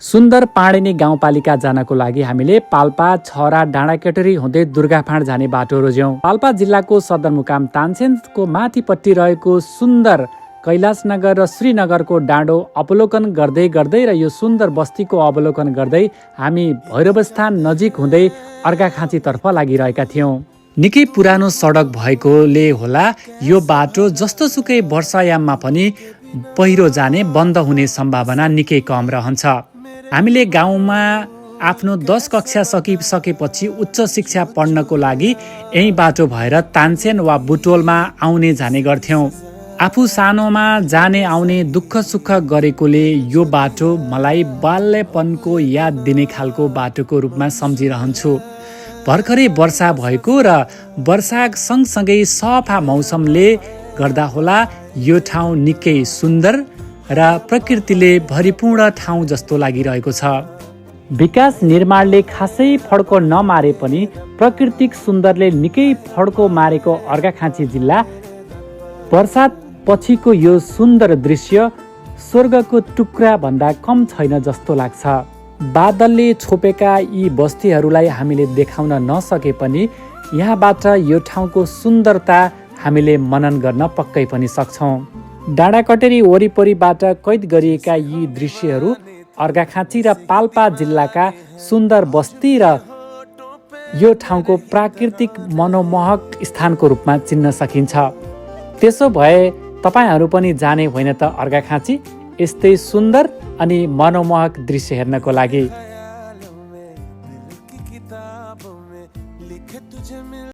सुन्दर पाणिनी गाउँपालिका जानको लागि हामीले पाल्पा छहरा डाँडाकेटरी हुँदै दुर्गाफाँड जाने बाटो रोज्यौँ। पाल्पा जिल्लाको सदरमुकाम तानसेनको माथिपट्टि रहेको सुन्दर कैलाशनगर र श्रीनगरको डाँडो अवलोकन गर्दै गर्दै र यो सुन्दर बस्तीको अवलोकन गर्दै हामी भैरवस्थान नजिक हुँदै अर्घाखाँचीतर्फ लागिरहेका थियौँ। निकै पुरानो सडक भएकोले होला यो बाटो जस्तोसुकै वर्षायाममा पनि पहिरो जाने बन्द हुने सम्भावना निकै कम रहन्छ। हामीले गाउँमा आफ्नो 10 कक्षा सकिसकेपछि उच्च शिक्षा पढ्नको लागि यही बाटो भएर तानसेन वा बुटोलमा आउने जाने गर्थ्यौँ। आफू सानोमा जाने आउने दुःख सुख गरेकोले यो बाटो मलाई बाल्यपनको याद दिने खालको बाटोको रूपमा सम्झिरहन्छु। भर्खरै वर्षा भएको र वर्षा सँगसँगै सफा मौसमले गर्दा होला यो ठाउँ निकै सुन्दर र प्रकृतिले भरिपूर्ण ठाउँ जस्तो लागिरहेको छ। विकास निर्माणले खासै फड्को नमारे पनि प्राकृतिक सुन्दरले निकै फड्को मारेको अर्घाखाँची जिल्ला वर्षात पछिको यो सुन्दर दृश्य स्वर्गको टुक्रा भन्दा कम छैन जस्तो लाग्छ। बादलले छोपेका यी बस्तीहरूलाई हामीले देखाउन नसके पनि यहाँबाट यो ठाउँको सुन्दरता हामीले मनन गर्न पक्कै पनि सक्छौँ। डाँडाकटेरी वरिपरिबाट कैद गरिएका यी दृश्यहरू अर्घाखाँची र पाल्पा जिल्लाका सुन्दर बस्ती र यो ठाउँको प्राकृतिक मनोमोहक स्थानको रूपमा चिन्न सकिन्छ। त्यसो भए तपाईहरू पनि जाने होइन त अर्घाखाँची यस्तै सुन्दर अनि मनोमोहक दृश्य हेर्नको लागि।